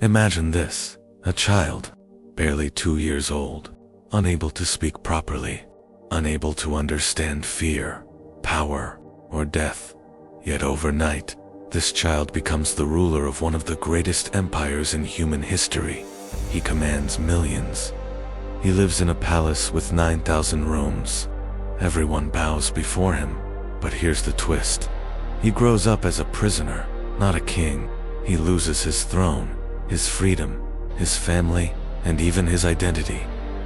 Imagine this, a child, barely 2 years old, unable to speak properly, unable to understand fear, power, or death. Yet overnight, this child becomes the ruler of one of the greatest empires in human history. He commands millions. He lives in a palace with 9,000 rooms. Everyone bows before him. But here's the twist. He grows up as a prisoner, not a king. He loses his throne, his freedom, his family, and even his identity.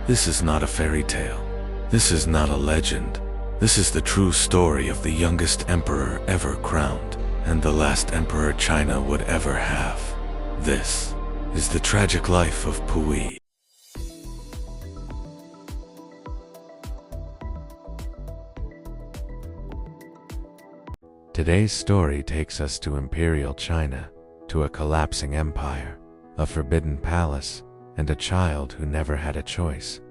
This is not a fairy tale. This is not a legend. This is the true story of the youngest emperor ever crowned, and the last emperor China would ever have. This is the tragic life of Puyi. Today's story takes us to Imperial China, to a collapsing empire, a forbidden palace, and a child who never had a choice.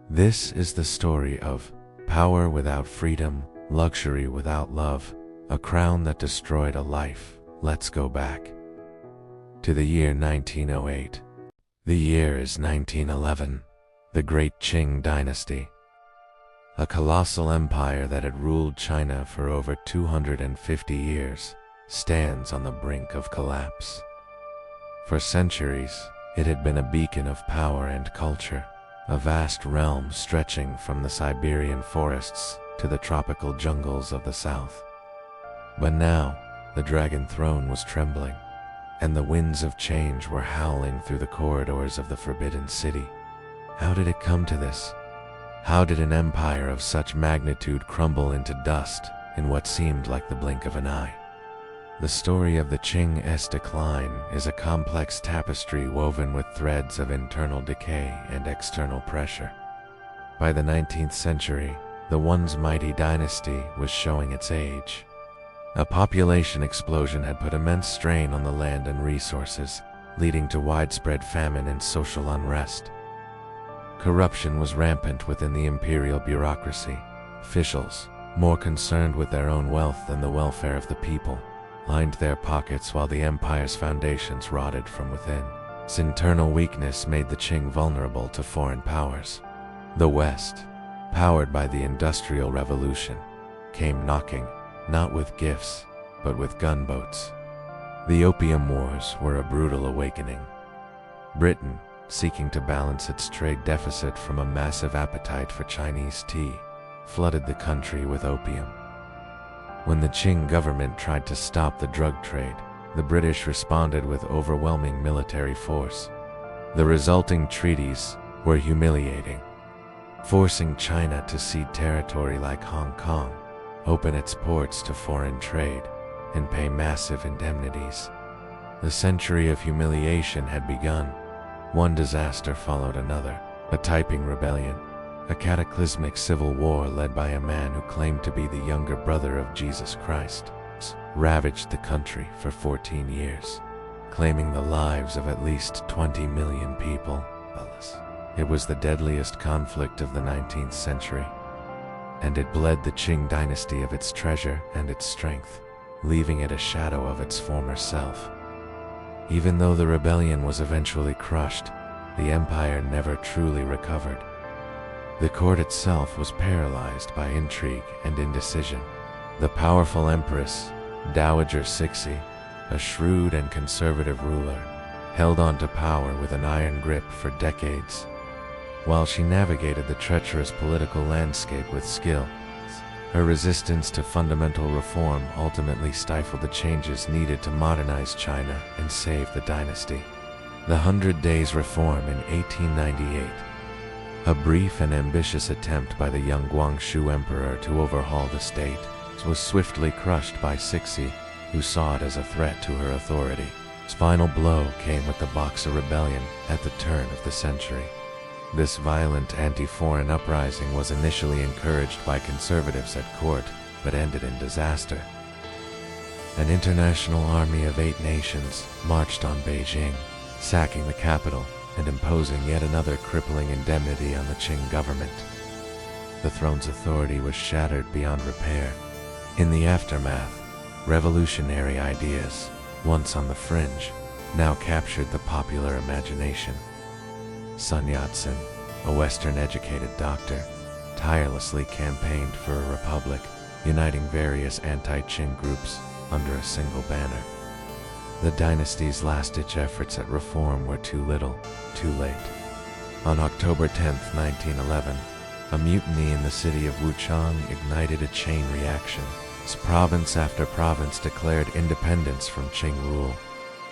This is the story of power without freedom, luxury without love, a crown that destroyed a life. Let's go back to the year 1908. The year is 1911, the Great Qing Dynasty. A colossal empire that had ruled China for over 250 years stands on the brink of collapse. For centuries, it had been a beacon of power and culture, a vast realm stretching from the Siberian forests to the tropical jungles of the south. But now, the Dragon Throne was trembling, and the winds of change were howling through the corridors of the Forbidden City. How did it come to this? How did an empire of such magnitude crumble into dust in what seemed like the blink of an eye? The story of the Qing's decline is a complex tapestry woven with threads of internal decay and external pressure. By the 19th century, the once mighty dynasty was showing its age. A population explosion had put immense strain on the land and resources, leading to widespread famine and social unrest. Corruption was rampant within the imperial bureaucracy. Officials, more concerned with their own wealth than the welfare of the people, lined their pockets while the empire's foundations rotted from within. Its internal weakness made the Qing vulnerable to foreign powers. The West, powered by the Industrial Revolution, came knocking, not with gifts, but with gunboats. The Opium Wars were a brutal awakening. Britain, seeking to balance its trade deficit from a massive appetite for Chinese tea, flooded the country with opium. When the Qing government tried to stop the drug trade, the British responded with overwhelming military force. The resulting treaties were humiliating, forcing China to cede territory like Hong Kong, open its ports to foreign trade, and pay massive indemnities. The century of humiliation had begun. One disaster followed another: a Taiping rebellion, a cataclysmic civil war led by a man who claimed to be the younger brother of Jesus Christ, ravaged the country for 14 years, claiming the lives of at least 20 million people. It was the deadliest conflict of the 19th century, and it bled the Qing dynasty of its treasure and its strength, leaving it a shadow of its former self. Even though the rebellion was eventually crushed, the empire never truly recovered. The court itself was paralyzed by intrigue and indecision. The powerful empress, Dowager Cixi, a shrewd and conservative ruler, held on to power with an iron grip for decades. While she navigated the treacherous political landscape with skill, her resistance to fundamental reform ultimately stifled the changes needed to modernize China and save the dynasty. The 100 Days Reform in 1898, a brief and ambitious attempt by the young Guangxu emperor to overhaul the state, was swiftly crushed by Cixi, who saw it as a threat to her authority. Its final blow came with the Boxer Rebellion at the turn of the century. This violent anti-foreign uprising was initially encouraged by conservatives at court, but ended in disaster. An international army of 8 nations marched on Beijing, sacking the capital and imposing yet another crippling indemnity on the Qing government. The throne's authority was shattered beyond repair. In the aftermath, revolutionary ideas, once on the fringe, now captured the popular imagination. Sun Yat-sen, a Western-educated doctor, tirelessly campaigned for a republic, uniting various anti-Qing groups under a single banner. The dynasty's last-ditch efforts at reform were too little, too late. On October 10, 1911, a mutiny in the city of Wuchang ignited a chain reaction. As province after province declared independence from Qing rule,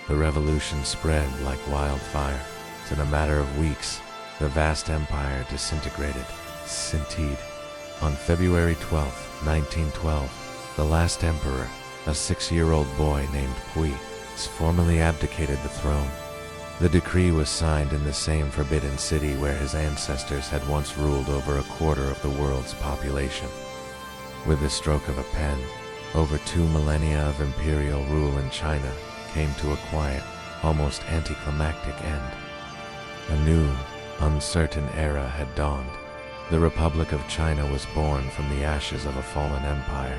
the revolution spread like wildfire. In a matter of weeks, the vast empire disintegrated. On February 12, 1912, the last emperor, a 6-year-old boy named Pui, formally abdicated the throne. The decree was signed in the same forbidden city where his ancestors had once ruled over a quarter of the world's population. With the stroke of a pen, over 2 millennia of imperial rule in China came to a quiet, almost anticlimactic end. A new, uncertain era had dawned. The Republic of China was born from the ashes of a fallen empire.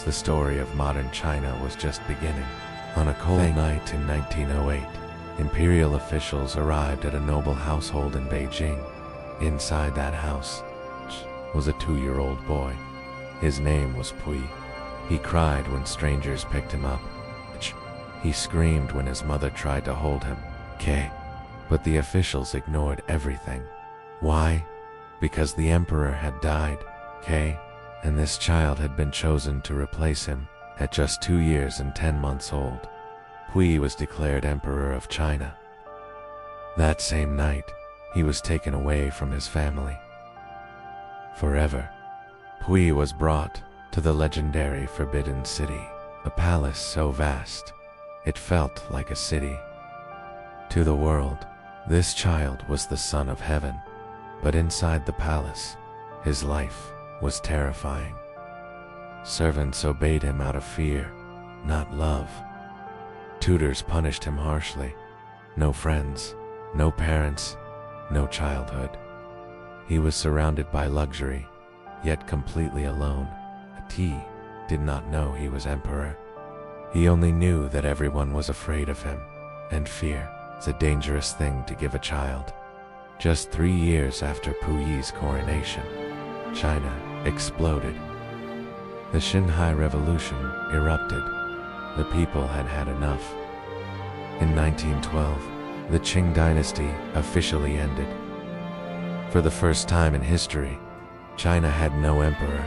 The story of modern China was just beginning. On a cold night in 1908, imperial officials arrived at a noble household in Beijing. Inside that house was a 2-year-old boy. His name was Pui. He cried when strangers picked him up. He screamed when his mother tried to hold him. But the officials ignored everything. Why? Because the emperor had died, and this child had been chosen to replace him. At just 2 years and 10 months old, Pui was declared Emperor of China. That same night, he was taken away from his family. Forever, Pui was brought to the legendary Forbidden City, a palace so vast, it felt like a city. To the world, this child was the son of heaven, but inside the palace, his life was terrifying. Servants obeyed him out of fear, not love. Tutors punished him harshly. No friends, no parents, no childhood. He was surrounded by luxury, yet completely alone. He did not know he was emperor. He only knew that everyone was afraid of him, and fear is a dangerous thing to give a child. Just 3 years after Puyi's coronation, China exploded. The Xinhai Revolution erupted. The people had had enough. In 1912, the Qing dynasty officially ended. For the first time in history, China had no emperor.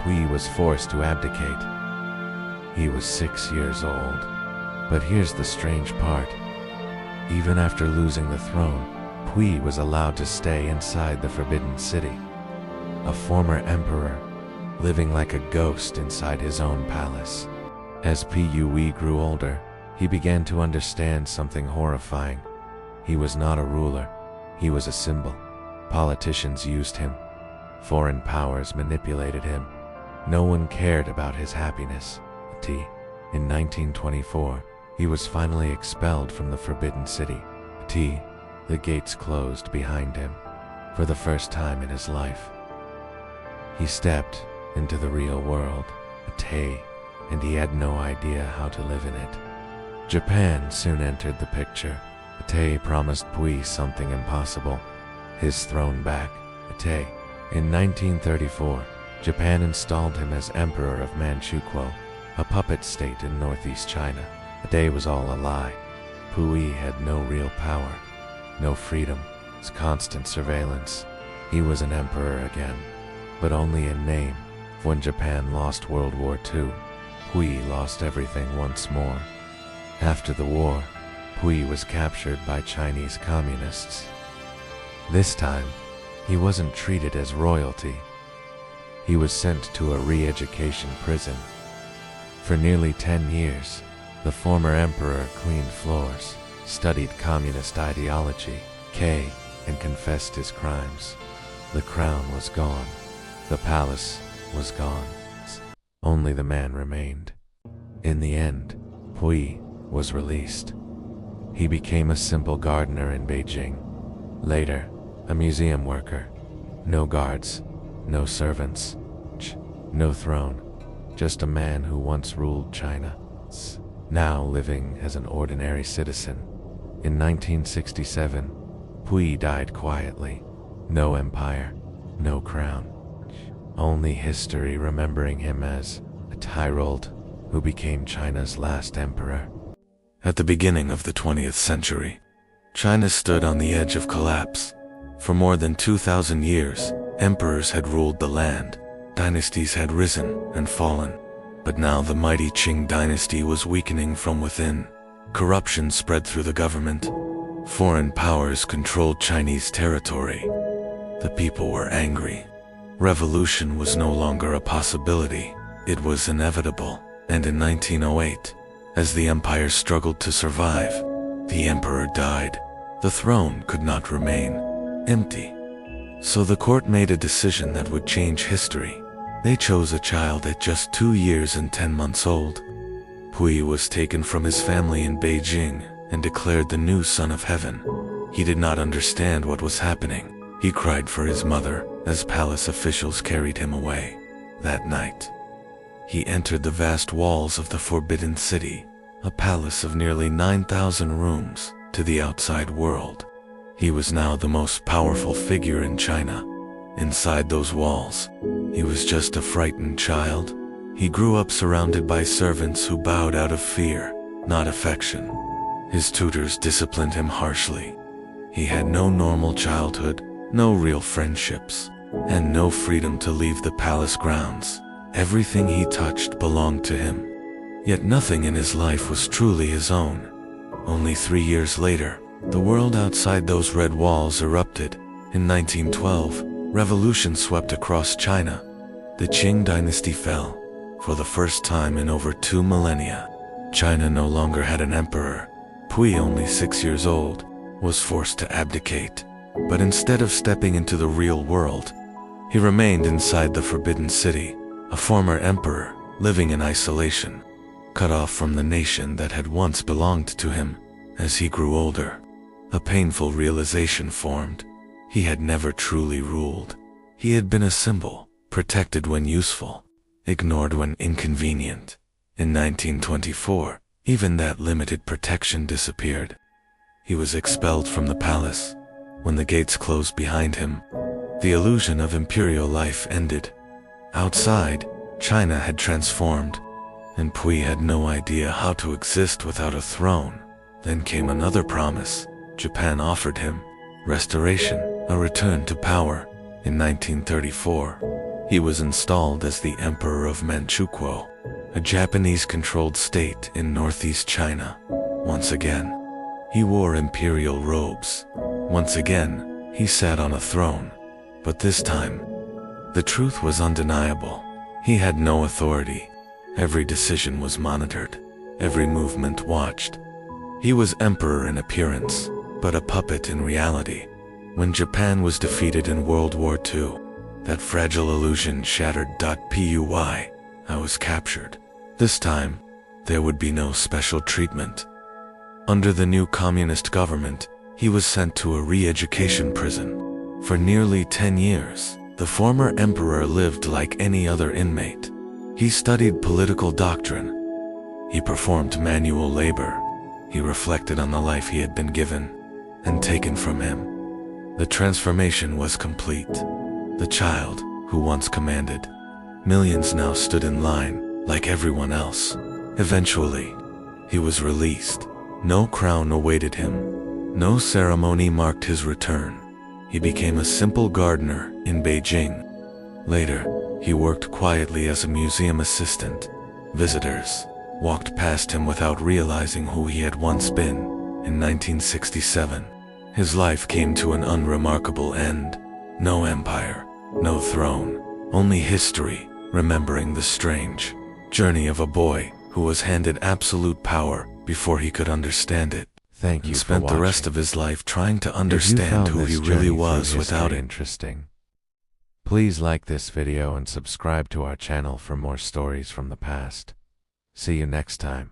Pui was forced to abdicate. He was 6 years old. But here's the strange part. Even after losing the throne, Pui was allowed to stay inside the Forbidden City. A former emperor, living like a ghost inside his own palace. As Pui grew older, he began to understand something horrifying. He was not a ruler, he was a symbol. Politicians used him. Foreign powers manipulated him. No one cared about his happiness. In 1924, he was finally expelled from the Forbidden City. The gates closed behind him. For the first time in his life, he stepped into the real world, and he had no idea how to live in it. Japan soon entered the picture. Promised Pui something impossible, his throne back. In 1934, Japan installed him as Emperor of Manchukuo, a puppet state in northeast China. Was all a lie. Pui had no real power, no freedom, constant surveillance. He was an emperor again, but only in name. When Japan lost World War II, Pui lost everything once more. After the war, Pui was captured by Chinese communists. This time, he wasn't treated as royalty. He was sent to a re-education prison. For nearly 10 years, the former emperor cleaned floors, studied communist ideology, and confessed his crimes. The crown was gone. The palace was gone. Only the man remained. In the end, Pui was released. He became a simple gardener in Beijing. Later, a museum worker. No guards, no servants, no throne, just a man who once ruled China. now living as an ordinary citizen. In 1967, Pui died quietly. No empire, no crown. Only history remembering him as a tyrant who became China's last emperor. At the beginning of the 20th century, China stood on the edge of collapse. For more than 2,000 years, emperors had ruled the land. Dynasties had risen and fallen. But now the mighty Qing dynasty was weakening from within. Corruption spread through the government. Foreign powers controlled Chinese territory. The people were angry. Revolution was no longer a possibility. It was inevitable. And in 1908, as the empire struggled to survive, the emperor died. The throne could not remain empty. So the court made a decision that would change history. They chose a child at just 2 years and 10 months old. Pui was taken from his family in Beijing and declared the new son of heaven. He did not understand what was happening. He cried for his mother as palace officials carried him away. That night, he entered the vast walls of the Forbidden City, a palace of nearly 9,000 rooms to the outside world. He was now the most powerful figure in China. Inside those walls, he was just a frightened child. He grew up surrounded by servants who bowed out of fear, not affection. His tutors disciplined him harshly. He had no normal childhood, no real friendships, and no freedom to leave the palace grounds. Everything he touched belonged to him. Yet nothing in his life was truly his own. Only 3 years later, the world outside those red walls erupted. In 1912, revolution swept across China. The Qing dynasty fell. For the first time in over 2 millennia, China no longer had an emperor. Pui, only 6 years old, was forced to abdicate. But instead of stepping into the real world, he remained inside the Forbidden City, a former emperor living in isolation, cut off from the nation that had once belonged to him. As he grew older, a painful realization formed. He had never truly ruled. He had been a symbol, protected when useful, ignored when inconvenient. In 1924, even that limited protection disappeared. He was expelled from the palace. When the gates closed behind him, the illusion of imperial life ended. Outside, China had transformed, and Pui had no idea how to exist without a throne. Then came another promise. Japan offered him restoration, a return to power. In 1934, he was installed as the Emperor of Manchukuo, a Japanese-controlled state in northeast China. Once again, he wore imperial robes. Once again, he sat on a throne. But this time, the truth was undeniable. He had no authority. Every decision was monitored. Every movement watched. He was emperor in appearance, but a puppet in reality. When Japan was defeated in World War II, that fragile illusion shattered. Pui, I was captured. This time, there would be no special treatment. Under the new communist government, he was sent to a re-education prison. For nearly 10 years, the former emperor lived like any other inmate. He studied political doctrine. He performed manual labor. He reflected on the life he had been given and taken from him. The transformation was complete. The child, who once commanded millions, now stood in line like everyone else. Eventually, he was released. No crown awaited him. No ceremony marked his return. He became a simple gardener in Beijing. Later, he worked quietly as a museum assistant. Visitors walked past him without realizing who he had once been. In 1967, his life came to an unremarkable end. No empire, no throne, only history, remembering the strange journey of a boy who was handed absolute power before he could understand it. Thank you and for spent watching. the rest of his life trying to If you understand found who he this really journey was through without history it. interesting, please like this video and subscribe to our channel for more stories from the past. See you next time.